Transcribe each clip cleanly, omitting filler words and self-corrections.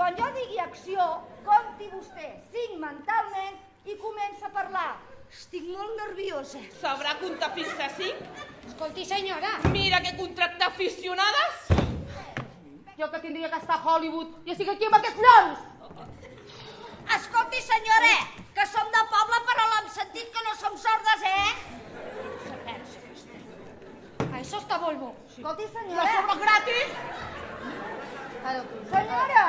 quan jo digui acció, compti vostè 5 mentalment i comença a parlar. Estic molt nerviosa. ¿Sabrá contar fins a 5? Escolti, senyora. Mira que contracta aficionades. Jo que tindria que estar a Hollywood i estic aquí amb aquests noms. Escolti, senyora, que som de poble però l'hem sentit que no som sordes, Això està molt bo. Escolti, senyora. ¿No somos gratis? Senyora,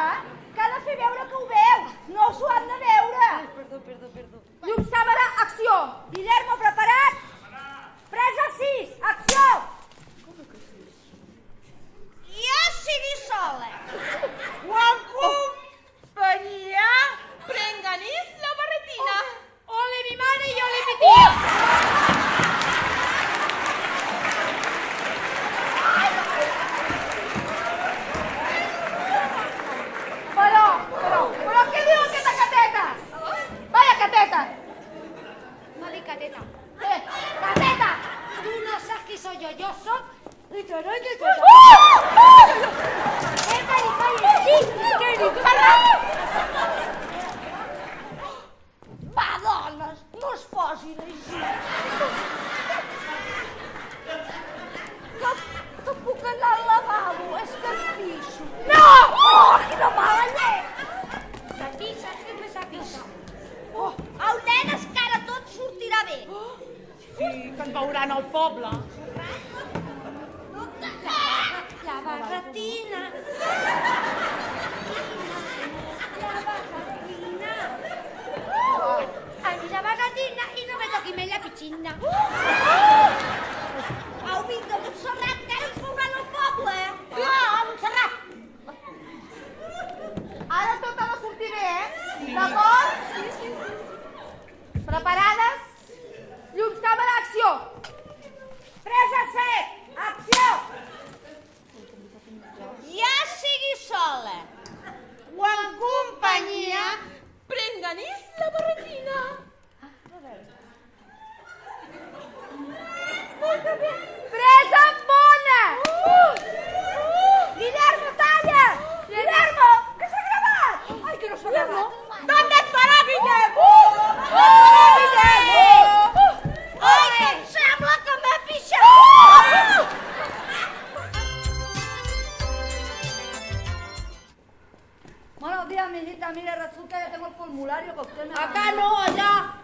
que ha de fer veure que ho veu. No s'ho han de veure. Perdó. Llum, càmera, acció. Guillermo, preparat? Presa 6, acció. Ja sigui sola. Juan Compañía, prenganís la barretina. Ole mi mare i ole mi tia. Però què diu aquesta cateta? Vaya cateta. No dic cateta. ¿Qué? ¡Cateta! Tú no sabes quién soy yo soy... ¡Qué Va, dones, no es posin així. Que puc anar al lavabo, és que em pixo. No! Oh, quina mala llet! Sapisa, sempre sapisa. Oh, el nen és que ara tot sortirà bé. Sí, que ens veuran al poble. La barretina. A mi la barretina i no me toqui més la pitxina. Au, vinga, Montserrat, que ara ens veuran al poble. Clar, Montserrat. Ara tot ha de sortir bé, D'acord? Sí. Preparades? Llums, càmera, acció. Presa 7, acció. Ja sigui sola. Juan Compañía, prenganís la barretina. Presa bona. Guillermo, talla. Guillermo, que s'ha gravat. Ai, que no s'ha gravat. ¿Dónde estará Guillermo? Guillermo! Ai, que em sembla que m'he pixat. Buenos días, mijita. Mire, resulta que tengo el formulario que usted me Acá mandó. no, allá.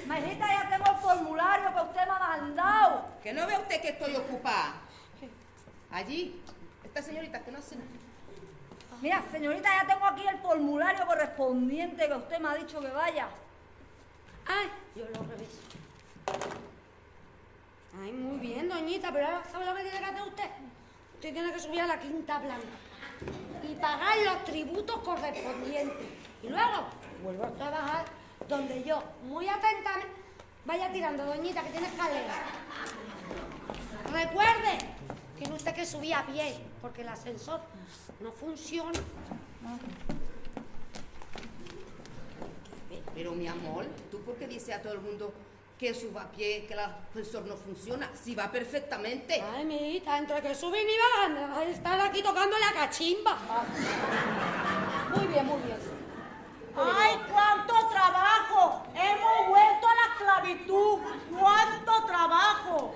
Mijita, ya tengo el formulario que usted me ha mandado. ¿Que no ve usted que estoy ocupada? Allí, esta señorita que no hace nada. Mira, señorita, ya tengo aquí el formulario correspondiente que usted me ha dicho que vaya. Ay, yo lo reviso. Ay, muy bien, doñita, pero ahora, ¿sabe lo que tiene que hacer usted? Usted tiene que subir a la quinta planta y pagar los tributos correspondientes. Y luego, vuelvo a trabajar donde yo, muy atentamente, vaya tirando, doñita, que tiene escalera. Recuerde, tiene usted que subir a pie, porque el ascensor no funciona. Pero mi amor, ¿tú por qué dices a todo el mundo que suba a pie, que el ascensor no funciona? Si va perfectamente. Ay, mijita, entre que suben y bajan, vas a estar aquí tocando la cachimba. Muy bien, muy bien. ¡Ay, cuánto trabajo! Hemos vuelto a la esclavitud. ¡Cuánto trabajo!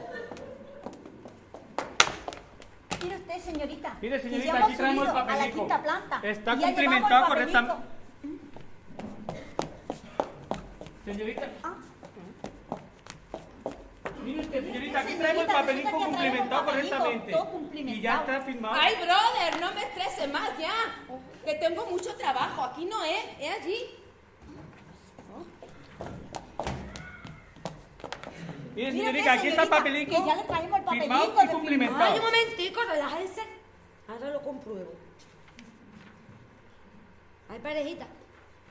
Mire usted, señorita. Mire, que señorita, ya hemos aquí traemos el subido a la papelico. quinta planta. Está y ya cumplimentado llevamos el papelico. correctamente. Señorita. Mire usted, señorita, aquí traemos el Señorita, papelico resulta que cumplimentado traemos papelico, correctamente. todo cumplimentado. Y ya está firmado. Ay, brother, no me estrese más ya. Que tengo mucho trabajo. Aquí no es allí. Mire, Mire señorita, usted, aquí está el señorita, papelico. que ya le traemos el papelico firmado de y cumplimentado. Ay, un momentico, relájense. Ahora lo compruebo. Ay, parejita,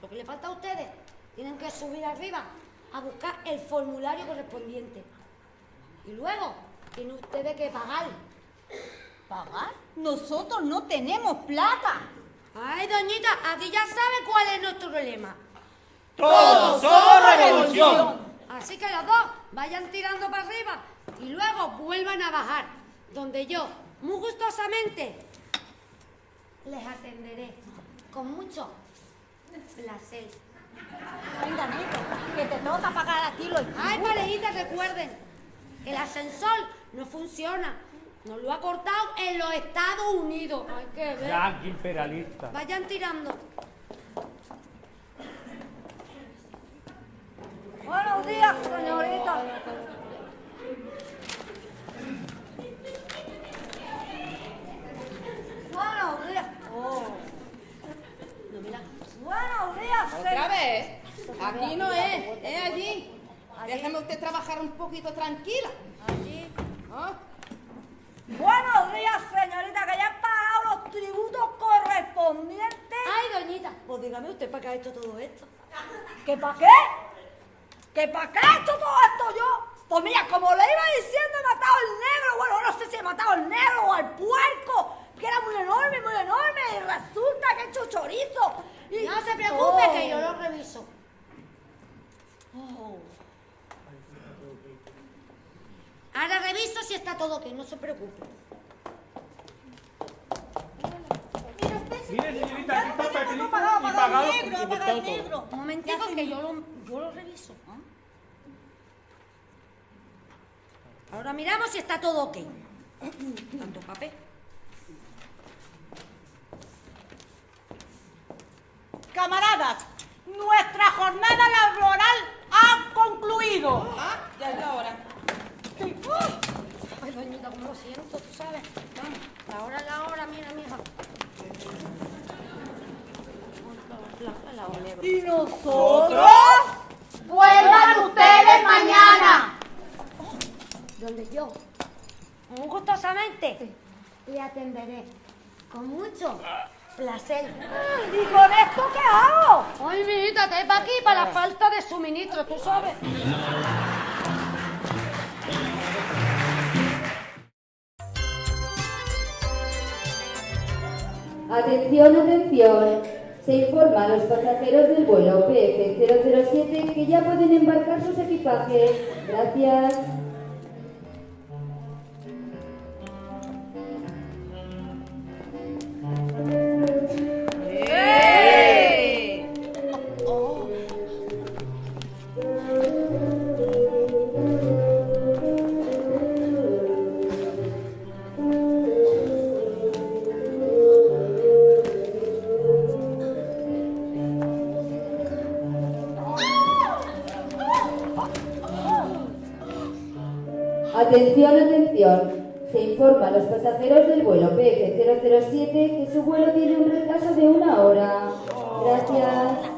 lo que le falta a ustedes, tienen que subir arriba a buscar el formulario correspondiente. Y luego, tienen ustedes que pagar. ¿Pagar? Nosotros no tenemos plata. Ay, doñita, aquí ya sabe cuál es nuestro problema. Todos somos revolución. Así que los dos vayan tirando para arriba y luego vuelvan a bajar. donde yo, muy gustosamente, les atenderé con mucho placer. Venga, Nico, que te toca pagar a ti los Ay, parejitas, recuerden, el ascensor no funciona. Nos lo ha cortado en los Estados Unidos. Hay que ver. Yankee imperialista. Vayan tirando. Buenos días, señorita. Buenos días. No, mira. Buenos días, Otra vez. Aquí no es allí. Déjeme usted trabajar un poquito tranquila. Allí. ¿Ah? Buenos días, señorita, que ya han pagado los tributos correspondientes. Ay, doñita, pues dígame usted para qué ha hecho todo esto. ¿Que para qué? ¿Que para qué he hecho todo esto yo? Pues mira, como le iba diciendo, he matado al negro. Bueno, no sé si he matado al negro o al puerco, que era muy enorme, y resulta que he hecho chorizo. Y... No se preocupe, Oh. que yo lo reviso. Oh. Ahora reviso si está todo ok, no se preocupe. Mire, señorita, aquí está el papelito y pagado y cortado todo. Un momentico que yo lo reviso. Ahora miramos si está todo ok. Tanto papel. Camaradas, nuestra jornada laboral ha concluido. Ah, ya es la hora. Ay, doñita, cómo lo siento, tú sabes. La hora, mira, mija. La hora. ¿Y nosotros? Vuelvan ustedes mañana. Donde yo, muy gustosamente, le atenderé con mucho placer. ¿Y con esto qué hago? Ay, mijita, te para aquí para la falta de suministro, tú sabes. Atención, atención. Se informa a los pasajeros del vuelo PF007 que ya pueden embarcar sus equipajes. Gracias. Atención, atención. Se informa a los pasajeros del vuelo PF007 que su vuelo tiene un retraso de 1 hora. Gracias.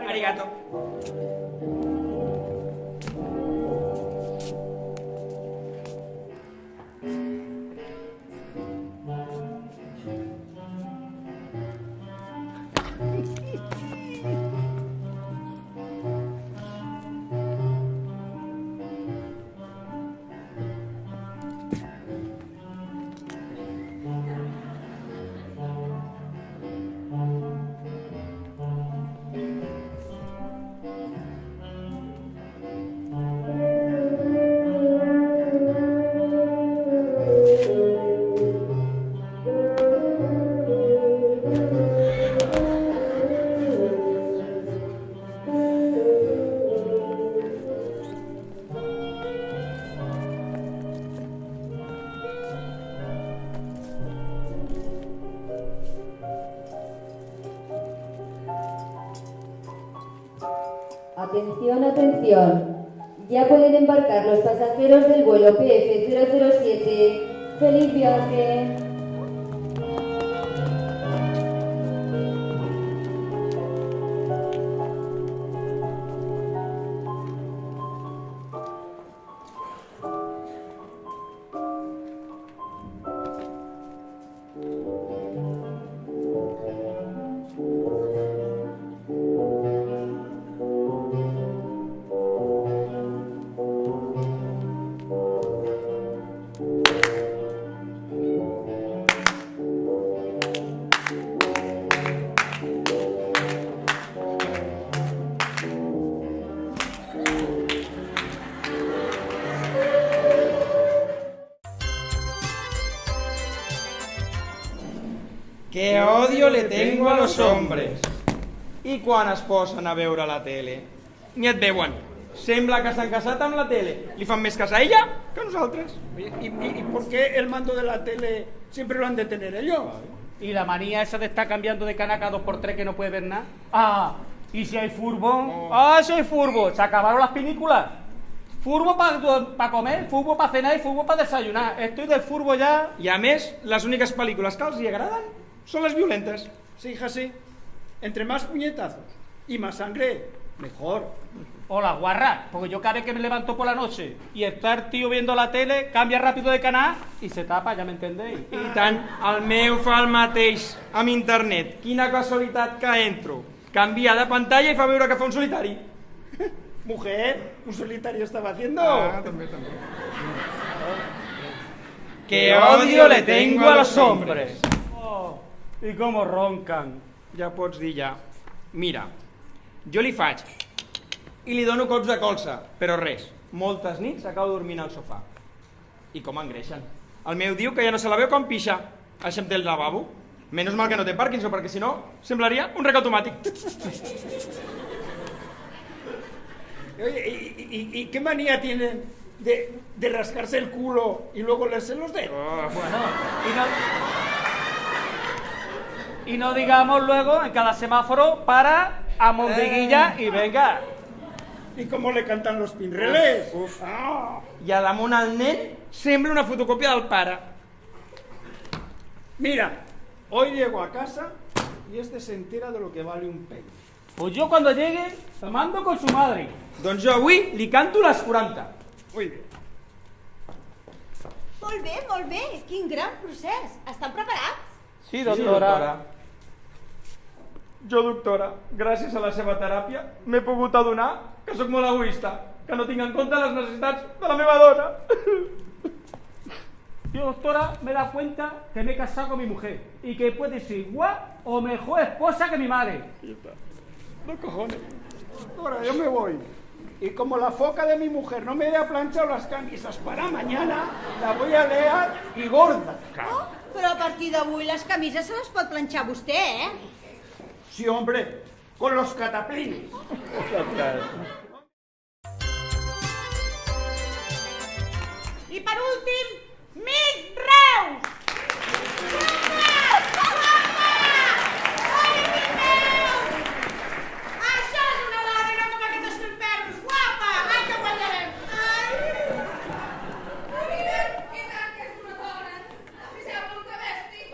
Arigato. Atención, atención. Ya pueden embarcar los pasajeros del vuelo PF007. ¡Feliz viaje! Que odio le tengo a los hombres. I quan es posen a veure la tele, ni et veuen. Sembla que s'han casat amb la tele. Li fan més cas a ella que a nosaltres. Oye, ¿y por qué el mando de la tele siempre lo han de tener ellos? Y la manía esa de estar cambiando de canal cada 2x3 que no puede ver nada. Ah, ¿y si hay furbo? Ah, si hay furbo. Se acabaron las películas. Furbo para comer, furbo para cenar y furbo para desayunar. Estoy del furbo ya. I a més, les úniques pel·lícules que els hi agraden són les violentes. Sí, hija, sí. Entre más puñetazos y más sangre, mejor. O la guarra, porque yo cada vez que me levanto por la noche y está el tío viendo la tele, cambia rápido de canal y se tapa, ya me entendéis. I tant, el meu fa el mateix amb internet. Quina casualitat que entro. Canvia de pantalla i fa veure que fa un solitari. Mujer, un solitario estaba haciendo. També. Que odio le tengo a los hombres. Oh, y cómo roncan. Ja pots dir ja. Mira, jo li faig i li dono cops de colze, però res, moltes nits acabo dormint al sofà. I com engreixen. El meu diu que ja no se la veu com pixa. Aixem té el lavabo. Menos mal que no té Parkinson, perquè si no, semblaria un rec automàtic. Oye, ¿y qué manía tienen de rascarse el culo y luego leerse los dedos? Bueno, y no digamos luego en cada semáforo para a Mondiguilla y venga. ¿Y cómo le cantan los pinreles? Uf. Ah. I a damunt el nen sembla una fotocòpia del pare. Mira, hoy llego a casa y este se entera de lo que vale un pelo. Pues yo cuando llegue, te mando con su madre. Doncs jo avui li canto les 40. Muy bien. Molt bé, quin gran procés. Estan preparats? Sí, doctora. Jo, doctora, gràcies a la seva teràpia m'he pogut adonar que sóc molt egoista, que no tinc en compte les necessitats de la meva dona. Yo, doctora, me he dado cuenta que me he casado con mi mujer y que puede ser igual o mejor esposa que mi madre. No cojones. Ahora yo me voy. Y como la foca de mi mujer no me haya planchado las camisas para mañana, la voy a leer y gorda. Oh, però a partir d'avui les camises se les pot planxar vostè, eh? Sí, hombre, con los cataplines. I per últim, Miss Reus! Això és una dona, no com aquests filferros! Guapa! Ai, que guanyarem! I tant que és una dona! Si sembla un cabesti!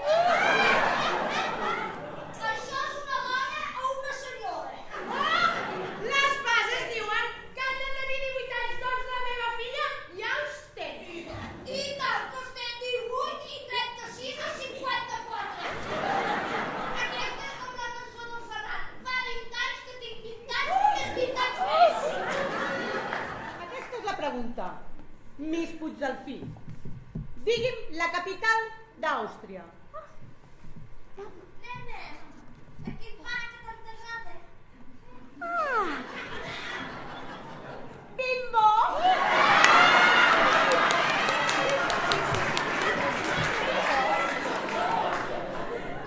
Això és una dona o una senyora? Les bases diuen que han de tenir 18 anys, doncs la meva filla ja els té. I tant que els té 18 i 36 o 54. Aquesta és com la cançó del Ferran. Fa 20 anys que tinc 20 anys i és 20 anys més. Aquesta és la pregunta. Miss Puigdelfí, digui'm la capital d'Àustria. Nene, aquí va que t'entesada. Bimbo!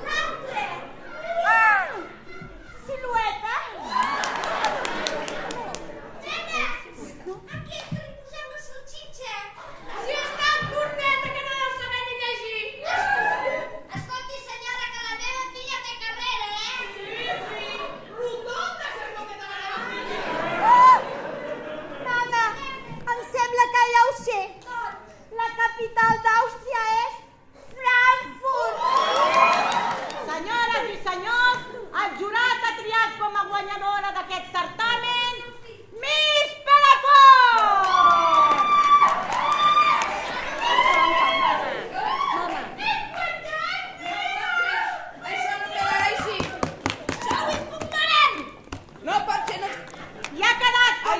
L'altre! Silueta! Nena! Aquí que li posem la salxitxa! Si és tan corneta que no deu saber ni llegir! Escolti, senyora, que la meva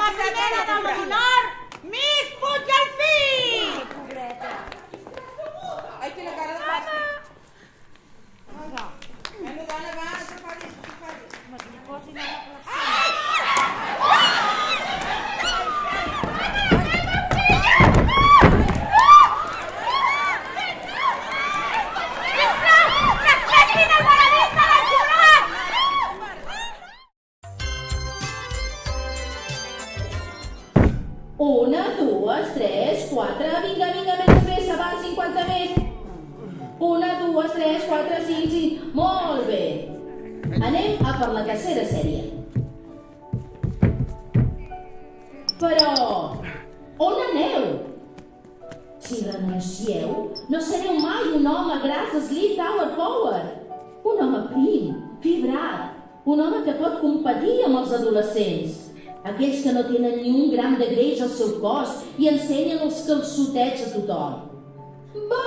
la primera dama d'honor, Miss Puigdelfí! Ai, quina cara de fàstic. Bueno, dona, va, que facis. Respectin el veredicte del jurat! Una, dues, tres, quatre, vinga, més de pressa, va, 50 més. Una, dues, tres, quatre, cinc. Molt bé. Anem a per la tercera sèrie. Però, on aneu? Si renuncieu, no sereu mai un home gras Sleep Tower Power. Un home prim, fibrat, un home que pot competir amb els adolescents. Aquells que no tenen ni un gram de greix al seu cos i ensenyen els calçotets a tothom. Va,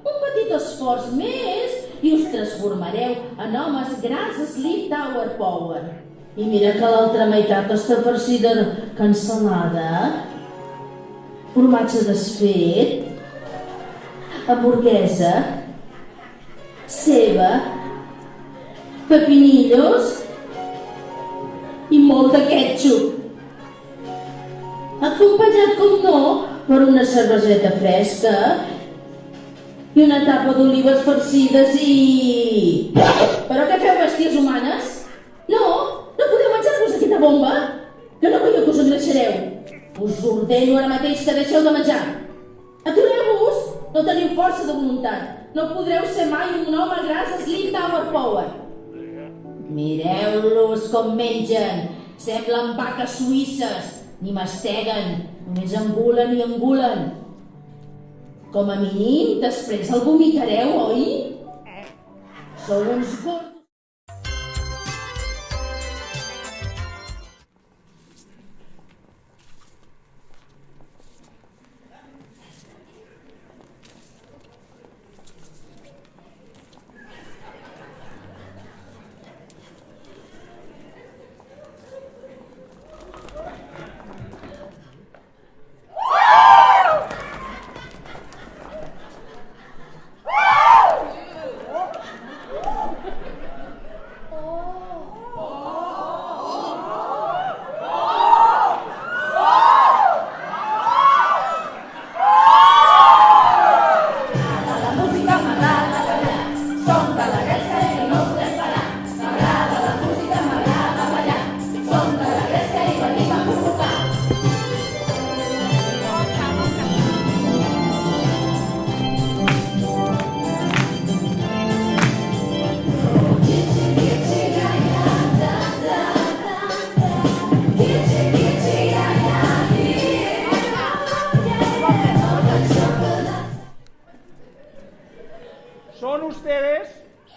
un petit esforç més i us transformareu en homes grans Sleep Tower Power. I mira que l'altra meitat està farcida de cansalada, formatge desfet, hamburguesa, ceba, pepinillos i molt de ketchup. Acompanyat, com no, per una cerveseta fresca i una tapa d'olives farcides i... Però què feu, bèsties humanes? No podeu menjar-vos aquesta bomba? Que no veieu que us engreixareu? Us ordeno ara mateix que deixeu de menjar. Atureu-vos! No teniu força de voluntat. No podreu ser mai un home gras Sleep Tower Power. Mireu-los com mengen. Semblen vaques suïsses. Ni masteguen. Només engulen i engulen. Com a mínim, després el vomitareu, oi? Sou uns gordos.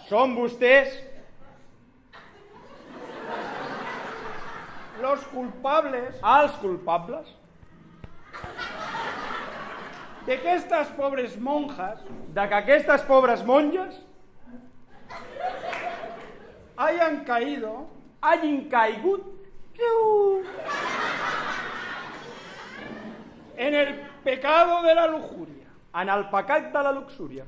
¿Son ustedes los culpables els culpables de que estas pobres monjas de que aquestes pobres monges hagin caigut en el pecado de la lujuria? en el pecat de la luxúria?